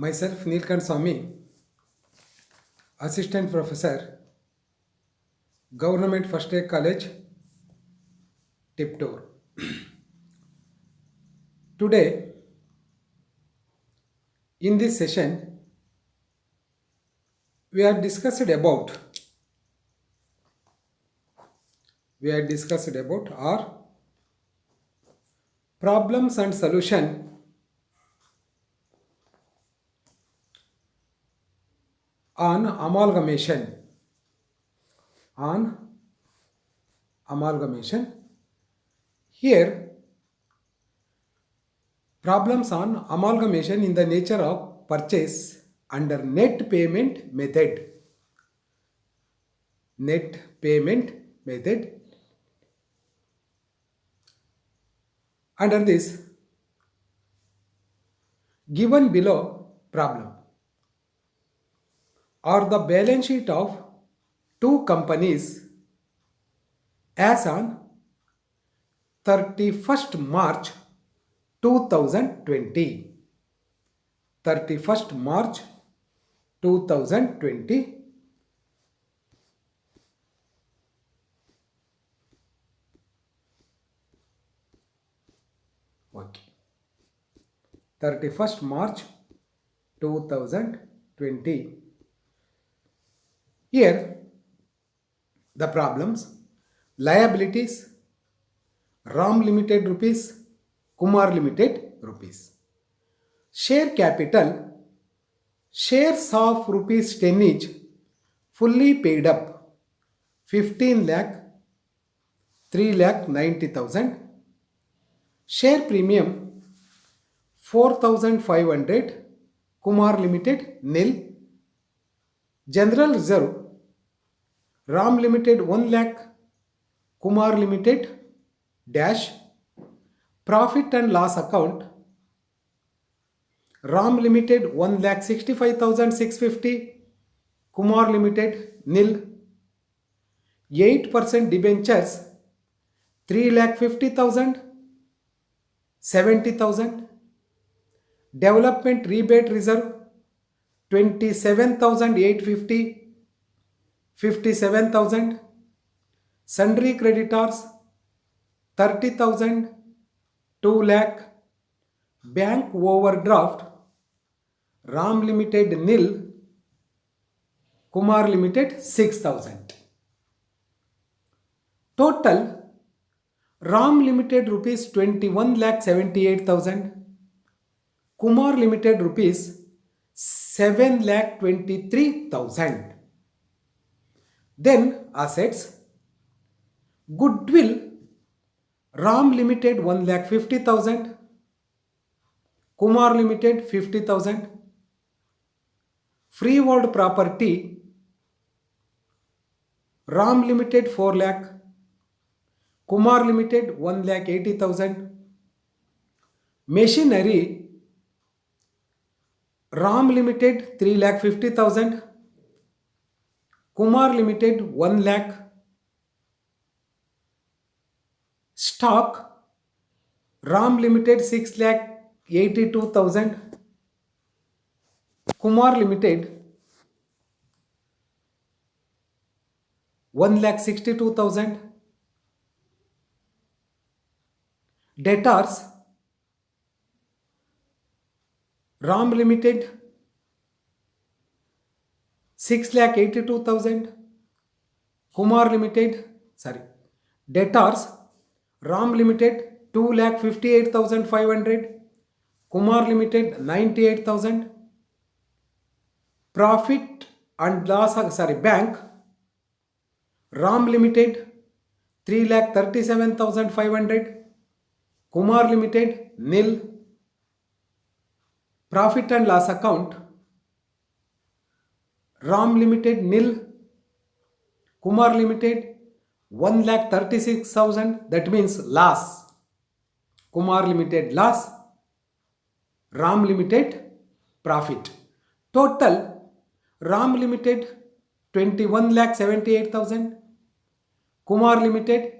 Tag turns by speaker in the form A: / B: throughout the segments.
A: Myself, Neelkant Swami, Assistant Professor, Government First Aid College, Tiptur. Today, in this session, we are discussed about our problems and solution on amalgamation. Here, problems on amalgamation in the nature of purchase under net payment method. Under this, given below problem are the balance sheet of two companies as on 31st March 2020. 31st March 2020. Okay. 31st March 2020. Here, the problems: liabilities, Ram Limited rupees, Kumar Limited rupees. Share capital, shares of rupees 10 each, fully paid up, 15 lakh, 3 lakh 90,000. Share premium, 4,500, Kumar Limited nil. General reserve, Ram Limited 1 lakh, Kumar Limited dash. Profit and loss account, Ram Limited 1,65,650, Kumar Limited nil. 8% debentures, 3,50,000, 70,000. Development rebate reserve, 27,850, 57,000. Sundry creditors, 30,000, 2 lakh. Bank overdraft, Ram Limited nil, Kumar Limited 6,000. Total, Ram Limited rupees 21 lakh 78,000, Kumar Limited rupees 7 lakh 23,000. Then assets, goodwill, Ram Limited 1 lakh 50,000, Kumar Limited 50,000. Freehold property, Ram Limited 4 lakh, Kumar Limited 1 lakh 80,000. Machinery, Ram Limited 3 lakh 50,000, Kumar Limited 1 lakh. Stock, Ram Limited 6 lakh 82,000, Kumar Limited 1 lakh 62,000. Debtors, Ram Limited 6 lakh 82,000, Kumar Limited, debtors, Ram Limited 2 lakh 58,500, Kumar Limited 98,000. Profit and loss, bank, Ram Limited 3 lakh 37,500, Kumar Limited nil. Profit and loss account, Ram Limited nil, Kumar Limited 1 lakh 36,000, that means loss. Kumar Limited loss, Ram Limited profit. Total, Ram Limited 21 lakh 78,000, Kumar Limited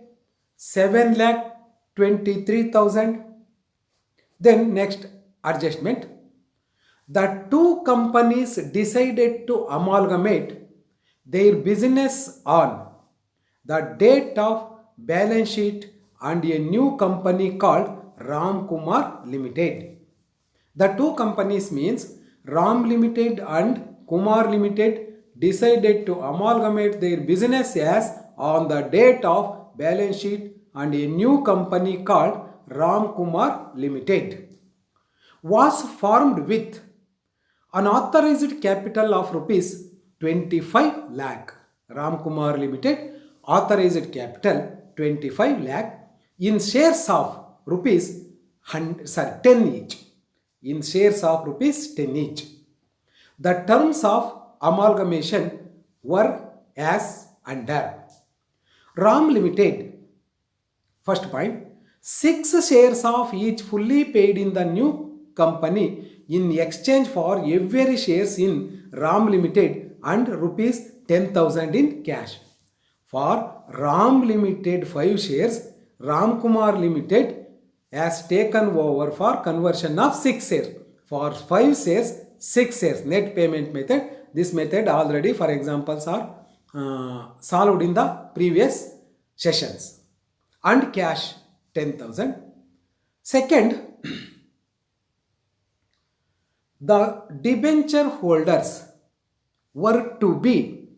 A: 7 lakh 23,000. Then next adjustment. The two companies decided to amalgamate their business on the date of balance sheet and a new company called Ram Kumar Limited. The two companies means Ram Limited and Kumar Limited decided to amalgamate their business as on the date of balance sheet and a new company called Ram Kumar Limited was formed with an authorized capital of rupees 25 lakh. Ramkumar Limited authorized capital 25 lakh in shares of rupees 10 each. In shares of rupees 10 each. The terms of amalgamation were as under. Ram Limited, first point, 6 shares of each fully paid in the new company in exchange for every shares in Ram Limited and rupees 10,000 in cash. For Ram Limited 5 shares, Ram Kumar Limited has taken over for conversion of 6 shares. For 5 shares, 6 shares net payment method. This method already for examples are solved in the previous sessions. And cash 10,000. Second, the debenture holders were to be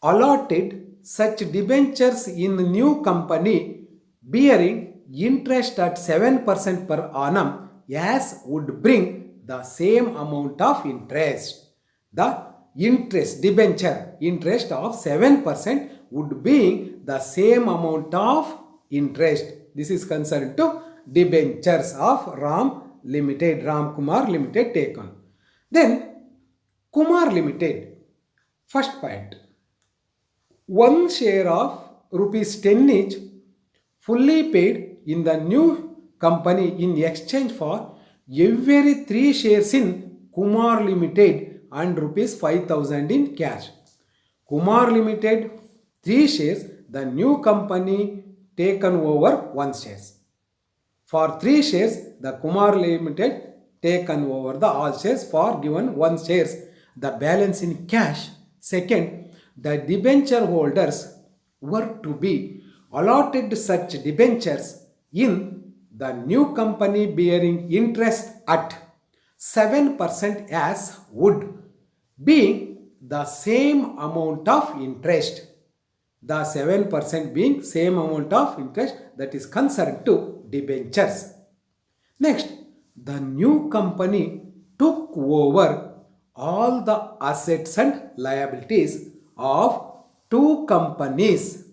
A: allotted such debentures in new company bearing interest at 7% per annum as would bring the same amount of interest. The interest, debenture interest of 7% would be the same amount of interest. This is concerned to debentures of Ram Limited, Ram Kumar Limited taken. Then Kumar Limited, first point, 1 share of rupees 10 each fully paid in the new company in exchange for every 3 shares in Kumar Limited and rupees 5,000 in cash. Kumar Limited 3 shares, the new company taken over 1 shares. For 3 shares, the Kumar Limited taken over the all shares for given 1 shares. The balance in cash. Second, the debenture holders were to be allotted such debentures in the new company bearing interest at 7% as would be the same amount of interest. The 7% being same amount of interest, that is concerned to debentures. Next, the new company took over all the assets and liabilities of 2 companies.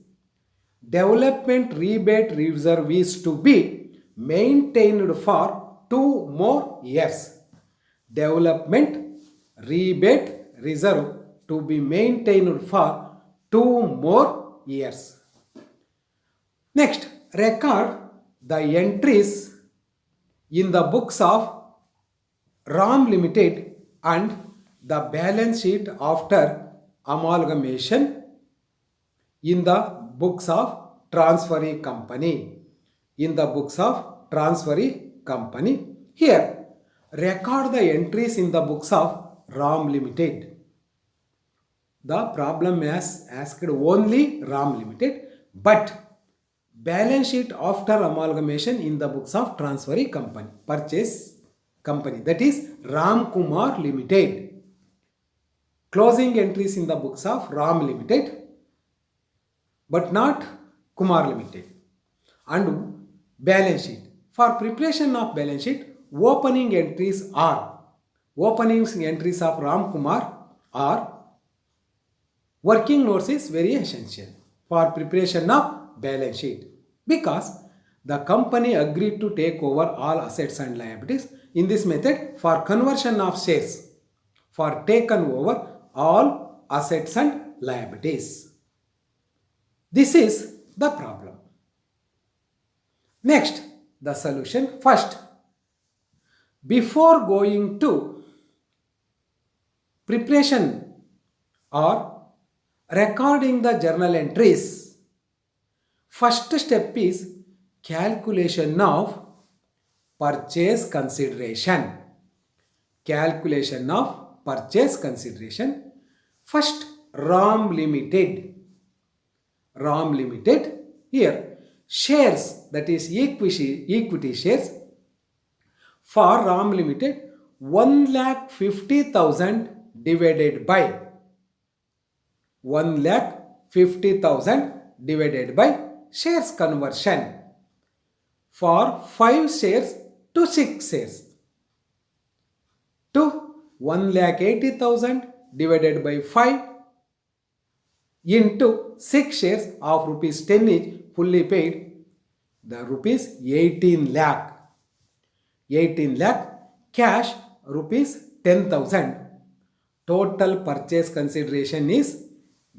A: Development rebate reserve is to be maintained for 2 more years. Development rebate reserve to be maintained for 2 more years. Next, record the entries in the books of Ram Limited and the balance sheet after amalgamation in the books of transferee company. In the books of transferee company. Here, record the entries in the books of Ram Limited. The problem has asked only Ram Limited, but balance sheet after amalgamation in the books of transferee company, purchase company, that is Ram Kumar Limited. Closing entries in the books of Ram Limited, but not Kumar Limited. And balance sheet. For preparation of balance sheet, opening entries of Ram Kumar are working notes is very essential for preparation of balance sheet, because the company agreed to take over all assets and liabilities. In this method, for conversion of shares, for taken over all assets and liabilities. This is the problem. Next, the solution. First, before going to preparation or recording the journal entries, first step is calculation of purchase consideration. calculation of purchase consideration. First, RAM Limited. RAM Limited, here shares, that is equity shares for RAM Limited 1,50,000 divided by 1,50,000 divided by shares conversion for 5 shares to 6 shares to 1,80,000 divided by 5 into 6 shares of rupees 10 each fully paid, the rupees 18 lakh. 18 lakh cash rupees 10,000. Total purchase consideration is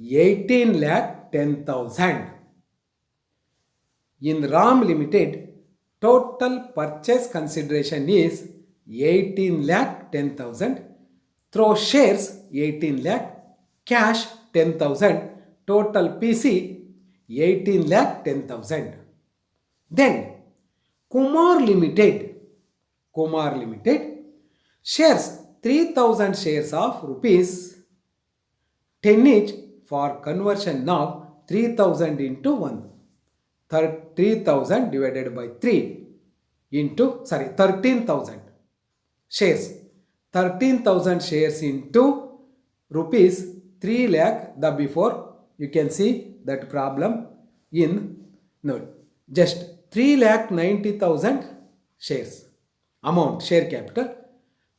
A: 18 lakh 10,000. In RAM Limited, total purchase consideration is 18 lakh 10,000. Through shares 18 lakh, cash 10,000, total PC 18 lakh 10,000. Then Kumar Limited shares 3,000 shares of rupees 10 each for conversion of 3,000 into 1. 3,000 divided by 3 into 13,000 shares. 13,000 shares into rupees 3 lakh. The before you can see that problem in just 3,90,000 shares. Amount, share capital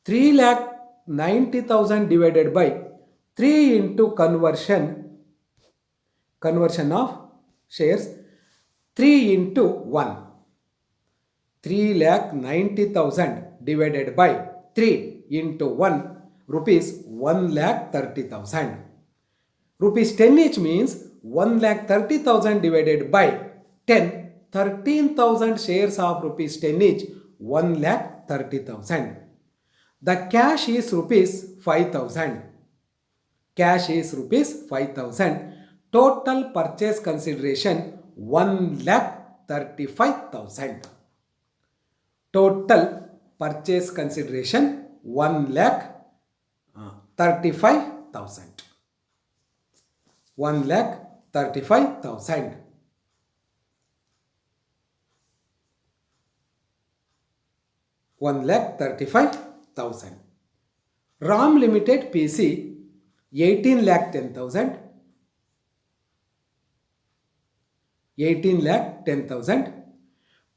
A: 3,90,000 divided by 3 into conversion of shares 3 into 1. 3,90,000 divided by 3 into 1, rupees 1,30,000. Rupees 10 each means 1,30,000 divided by 10, 13,000 shares of rupees 10 each, 1,30,000. The cash is rupees 5,000. Cash is rupees 5,000. Total purchase consideration 1,35,000. Total purchase consideration 1,35,000. 1,35,000. RAM Limited PC 18,10,000. 18,10,000.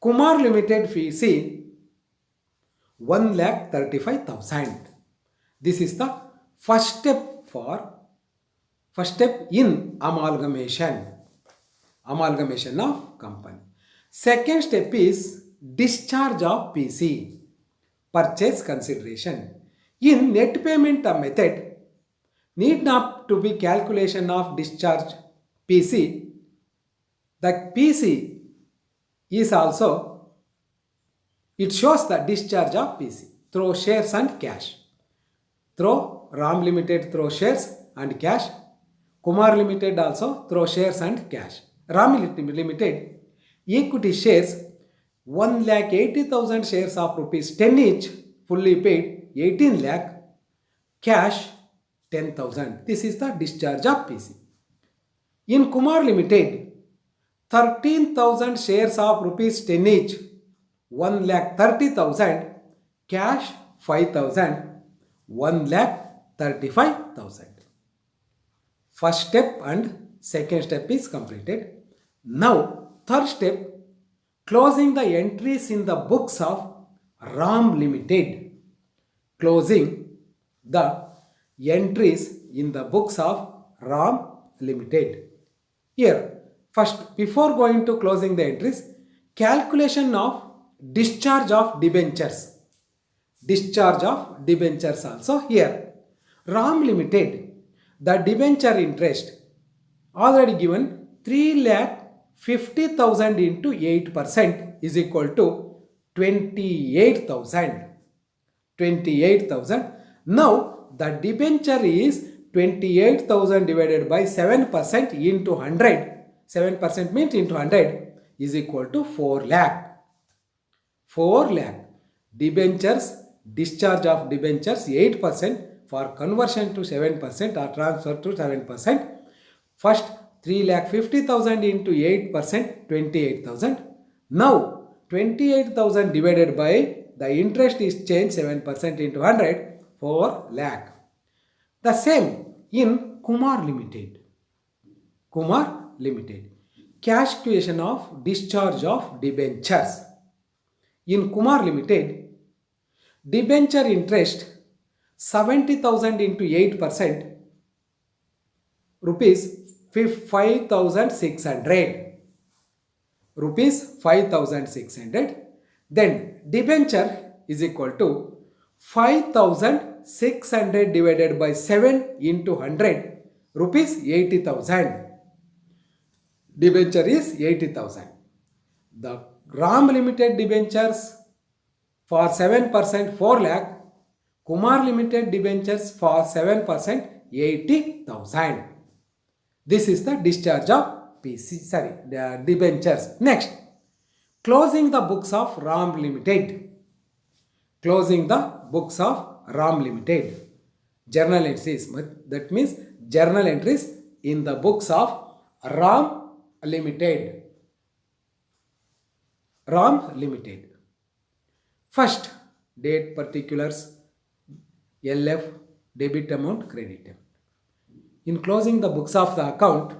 A: Kumar Limited PC 1,35,000. This is the first step in amalgamation of company. Second step is discharge of PC, purchase consideration. In net payment method, need not to be calculation of discharge PC. The PC is also, it shows the discharge of PC through shares and cash. Through RAM Limited through shares and cash. Kumar Limited also through shares and cash. RAM Limited equity shares 1,80,000 shares of rupees 10 each fully paid 18 lakh, cash 10,000. This is the discharge of PC. In Kumar Limited, 13,000 shares of rupees 10 each, 1,30,000, cash 5,000, 1,35,000. First step and second step is completed. Now, third step, closing the entries in the books of RAM Limited. Closing the entries in the books of RAM Limited. Here, first, before going to closing the entries, calculation of discharge of debentures. Discharge of debentures also here. RAM Limited, the debenture interest already given 3,50,000 into 8% is equal to 28,000. 28,000. Now the debenture is 28,000 divided by 7% into 100. 7% means into 100 is equal to 4 lakh. 4 lakh. Debentures discharge of debentures 8% for conversion to 7% or transfer to 7%. First 3,50,000 into 8%, 28,000. Now 28,000 divided by the interest is changed 7% into 100, 4 lakh. The same in Kumar Limited. Kumar Limited. Cash creation of discharge of debentures. In Kumar Limited, debenture interest 70,000 into 8%, rupees 5,600. Rupees 5,600. Then debenture is equal to 5,600 divided by 7 into 100, rupees 80,000. Debenture is 80,000. The Ram Limited debentures for 7%, 4 lakh. Kumar Limited debentures for 7%, 80,000. This is the discharge of the debentures. Next, closing the books of Ram Limited. Closing the books of Ram Limited. Journal entries. That means journal entries in the books of Ram Limited. Ram Limited. First, date particulars, LF, debit amount, credit amount. In closing the books of the account,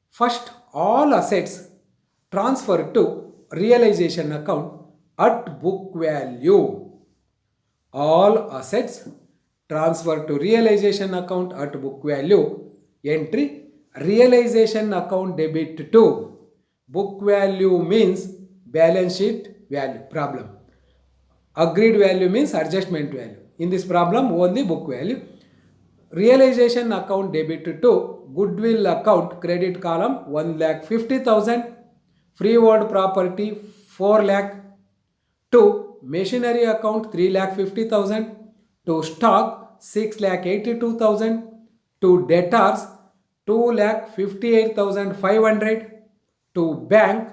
A: first all assets transferred to realization account at book value. All assets transferred to realization account at book value. Entry, realization account debit to. Book value means balance sheet value problem. Agreed value means adjustment value. In this problem, only book value. Realization account debit to goodwill account credit column 1,50,000. Freehold property 4 lakh. To machinery account 3,50,000. To stock 6,82,000. To debtors 2,58,500. To bank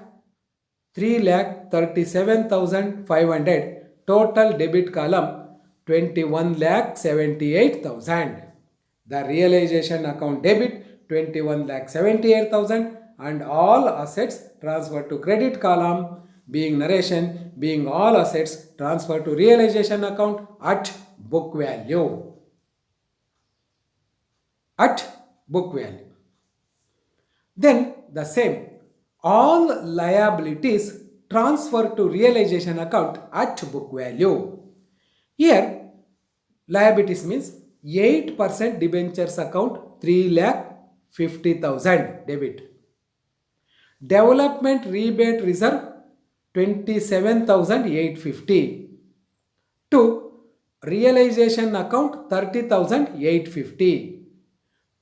A: 3,37,500. Total debit column 21,78,000. The realization account debit 21,78,000 and all assets transferred to credit column being narration being all assets transferred to realization account at book value. At book value. Then the same, all liabilities transferred to realization account at book value. Here, liabilities means 8% debentures account 3,50,000 debit. Development rebate reserve 27,850. To realization account 30,850.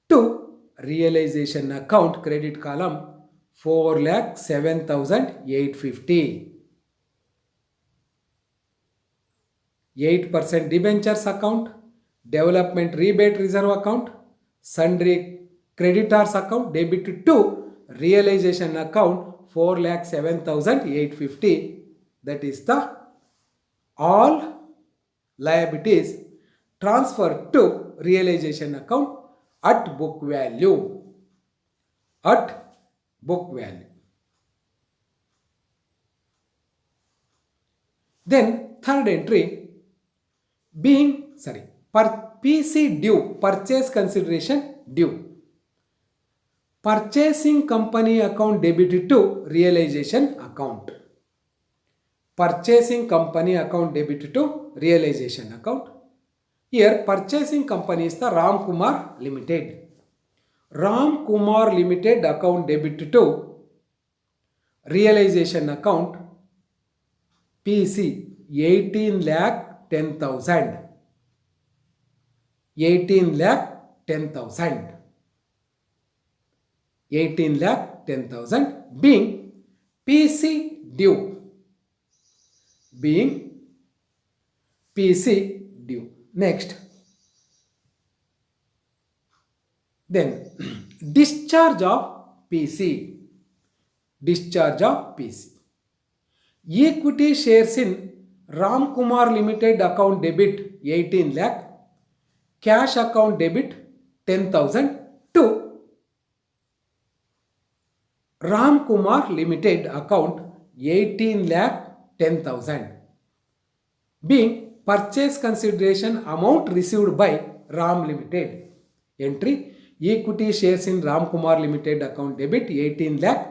A: To realization account credit column 4,07,850. 8% debentures account, development rebate reserve account, sundry creditors account debit to realization account 4,07,850. That is the all liabilities transferred to realization account at book value. At book value. Then third entry being PC due, purchase consideration due. Purchasing company account debit to realization account. Purchasing company account debit to realization account. Here purchasing company is the Ram Kumar Limited. Ram Kumar Limited account debit to realization account PC 18,10,000. 18,10,000. 18,10,000 being PC due. Being PC due. Next. Then discharge of PC. Discharge of PC. Equity shares in Ram Kumar Limited account debit 18 lakh, cash account debit 10,000 to Ram Kumar Limited account 18 lakh 10,000 being purchase consideration amount received by Ram Limited. Entry: equity shares in Ram Kumar Limited account debit 18 lakh,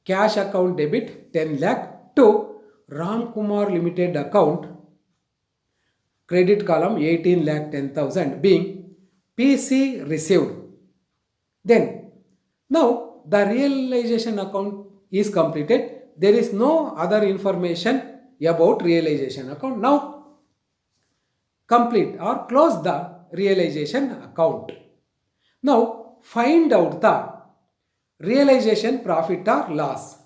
A: cash account debit 10 lakh to Ram Kumar Limited account, credit column 18 lakh 10,000 being PC received. Then now the realization account is completed. There is no other information about realization account. Now complete or close the realization account. Now find out the realization profit or loss.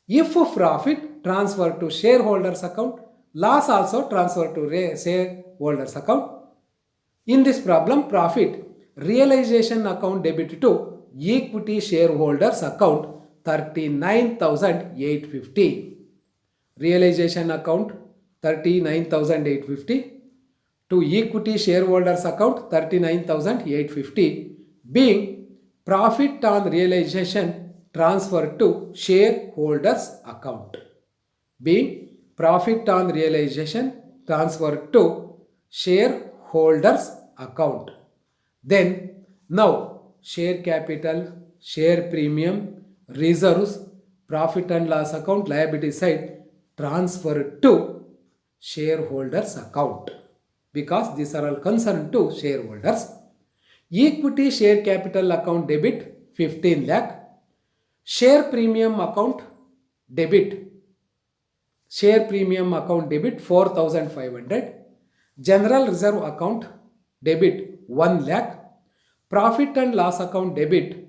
A: If profit, transfer to shareholders account, loss also transfer to shareholders account. In this problem, profit realization account debit to equity shareholders account 39,850. Realization account 39,850 to equity shareholders account 39,850 being profit on realization transfer to shareholders account. Being profit on realization transfer to shareholders account. Then now share capital, share premium, reserves, profit and loss account, liability side transfer to shareholders account because these are all concerned to shareholders. Equity share capital account debit 15 lakh, share premium account debit, share premium account debit 4,500, general reserve account debit 1 lakh, profit and loss account debit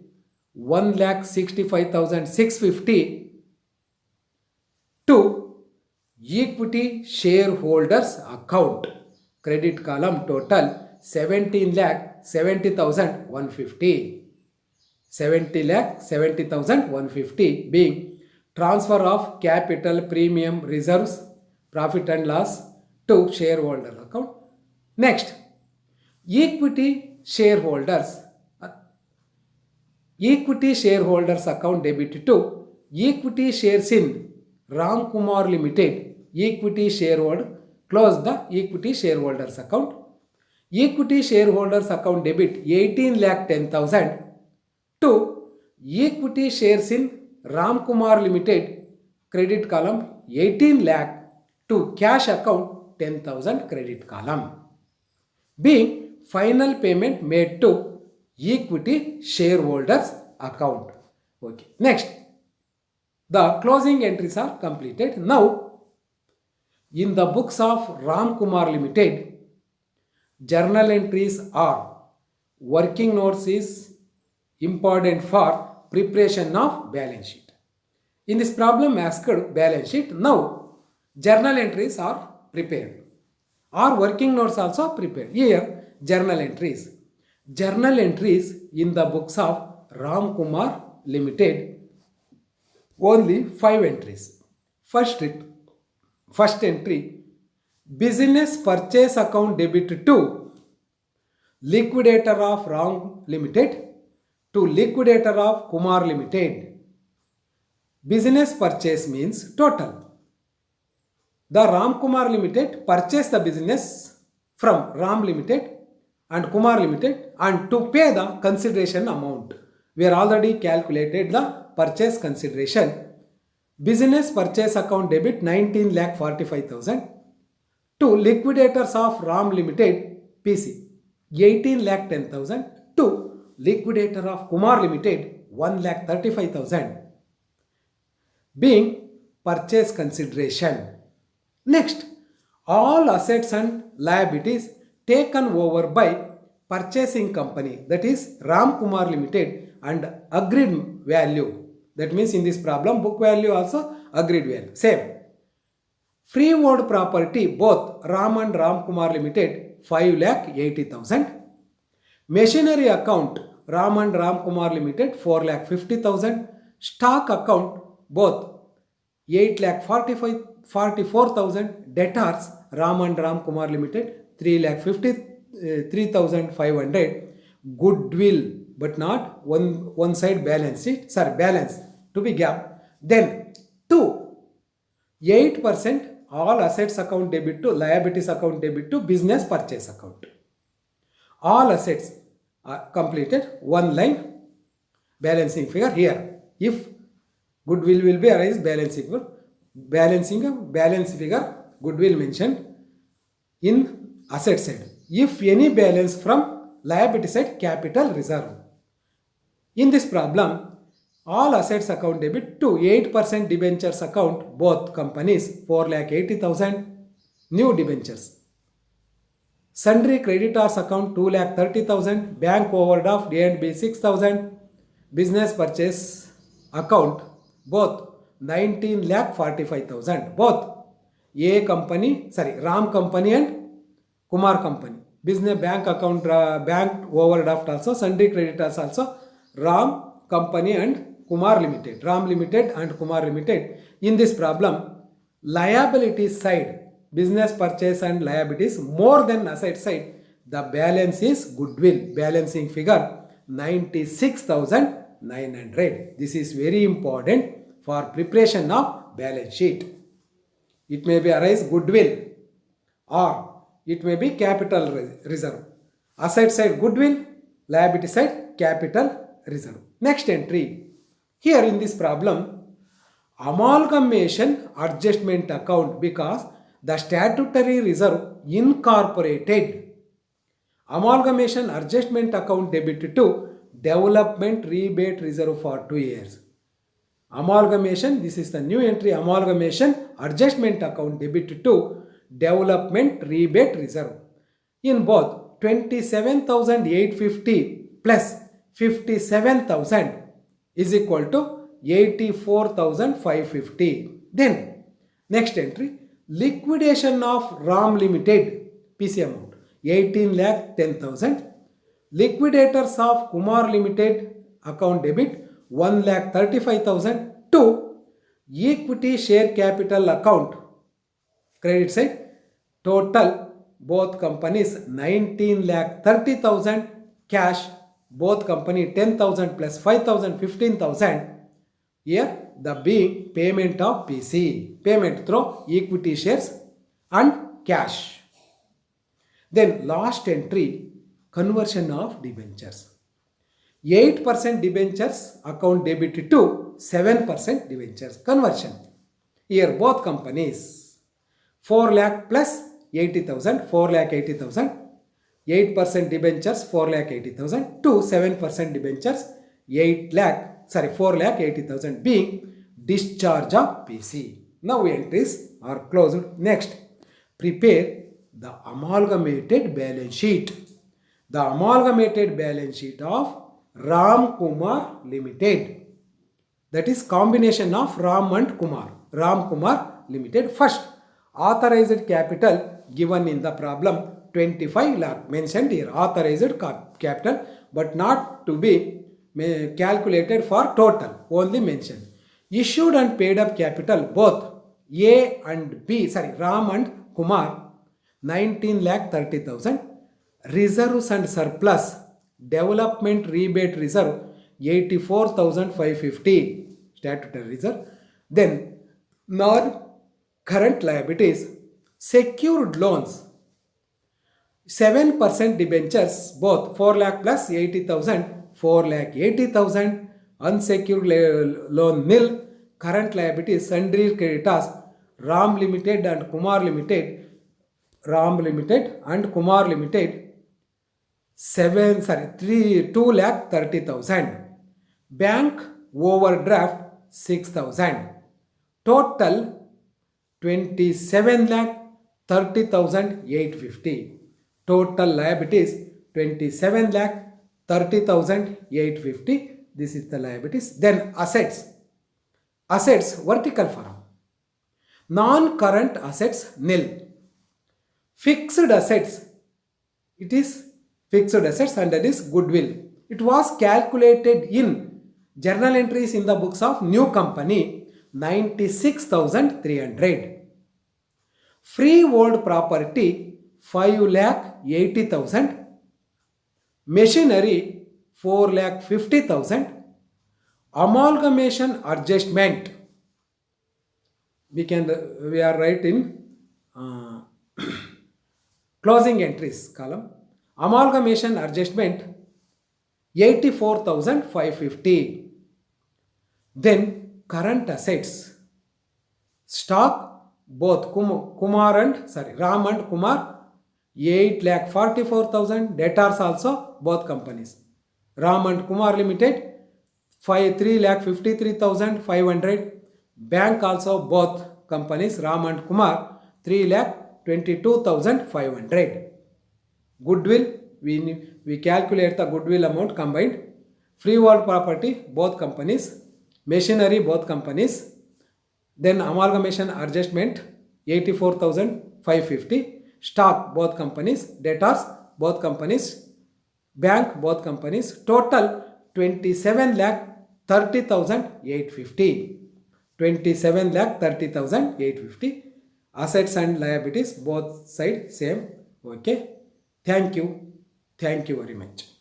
A: 1,65,650 to equity shareholders account, credit column total 17,70,150. 70,70,150 being transfer of capital, premium, reserves, profit and loss to shareholder account. Next, equity shareholders account debit to equity shares in Ram Kumar Limited, equity shareholder, close the equity shareholders account. Equity shareholders account debit 18 lakh 10,000 to equity shares in Ram Kumar Limited, credit column 18 lakh to cash account 10,000 credit column being final payment made to equity shareholders account. Okay. Next, the closing entries are completed. Now in the books of Ram Kumar Limited, journal entries are working notes is important for preparation of balance sheet. In this problem asked balance sheet, now journal entries are prepared or working notes also prepared. Here journal entries. Journal entries in the books of Ram Kumar Limited, only 5 entries. First entry, business purchase account debit to liquidator of Ram Limited to liquidator of Kumar Limited. Business purchase means total. The Ram Kumar Limited purchased the business from Ram Limited and Kumar Limited and to pay the consideration amount. We are already calculated the purchase consideration. Business purchase account debit 19,45,000 to liquidators of Ram Limited PC 18,10,000 to liquidator of Kumar Limited 1,35,000 being purchase consideration. Next, all assets and liabilities taken over by purchasing company, that is Ram Kumar Limited, and agreed value. That means in this problem book value also agreed value same. Freehold property both Ram and Ram Kumar Limited 5,80,000. Machinery account Ram and Ram Kumar Limited 4,50,000. Stock account both 44,000. Debtors Ram and Ram Kumar Limited 3,53,500. Goodwill, but not one side balance sheet, balance to be gap. Then 2, 8% all assets account debit to liabilities account debit to business purchase account. All assets are completed, one line balancing figure here. If goodwill will be arise balancing balance figure, goodwill mentioned in asset side. If any balance from liability side, capital reserve. In this problem, all assets account debit to 8% debentures account, both companies 4,80,000 new debentures. Sundry creditors account 2,30,000, bank overdraft A&B 6,000, business purchase account both 19,45,000, both Ram company and Kumar company. Business bank account, bank overdraft also, sundry creditors also, Ram company and Kumar Limited, Ram Limited and Kumar Limited. In this problem, liabilities side, business purchase and liabilities more than asset side, the balance is goodwill, balancing figure 96,900. This is very important for preparation of balance sheet. It may be arise goodwill or it may be capital reserve. Asset side goodwill, liability side capital reserve. Next entry. Here in this problem, amalgamation adjustment account, because the statutory reserve incorporated. Amalgamation adjustment account debit to development rebate reserve for 2 years. Amalgamation, this is the new entry, amalgamation adjustment account debit to development rebate reserve. In both 27,850 plus 57,000 is equal to 84,550. Then next entry, liquidation of Ram Limited PC amount 18,10,000. Liquidators of Kumar Limited account debit 1,35,000 to equity share capital account credit side. Total both companies 19,30,000 cash, both company 10,000 plus 5,000 15,000. Here the being payment of PC, payment through equity shares and cash. Then last entry, conversion of debentures. 8% debentures account debit to 7% debentures conversion. Here both companies 4 lakh plus 80,000, 4,80,000. 8% debentures 4,80,000 to 7% debentures 4,80,000 being discharge of PC. Now entries are closed. Next, prepare the amalgamated balance sheet. The amalgamated balance sheet of Ram Kumar Limited. That is combination of Ram and Kumar. Ram Kumar Limited. First, authorized capital given in the problem 25 lakh mentioned here. Authorized capital, but not to be calculated for total, only mentioned. Issued and paid up capital both A and B, Ram and Kumar 19,30,000. Reserves and surplus, development rebate reserve 84,550 statutory reserve. Then non-current liabilities, secured loans 7% debentures both 4 lakh plus 80,000, 4,80,000. Unsecured loan nil. Current liabilities, sundry creditors Ram Limited and Kumar Limited, Ram Limited and Kumar Limited 2,30,000. Bank overdraft 6,000. Total 27,30,850. Total liabilities 27,30,850. This is the liabilities. Then assets. Assets vertical form. Non-current assets nil. Fixed assets. It is fixed assets and that is goodwill. It was calculated in journal entries in the books of new company 96,300. freehold property 5,80,000, machinery 4,50,000, amalgamation adjustment we are right in closing entries column. Amalgamation adjustment 84,550. Then current assets, stock both Ram and Kumar 8,44,000, debtors also both companies. Ram and Kumar Limited 3,53,500, bank also both companies Ram and Kumar 3,22,500. Goodwill, we calculate the goodwill amount combined. Freehold property both companies, machinery both companies, then amalgamation adjustment 84,550, stock both companies, debtors both companies, bank both companies, total 27,30,850. 27,30,850. Assets and liabilities both side same. Okay. Thank you very much.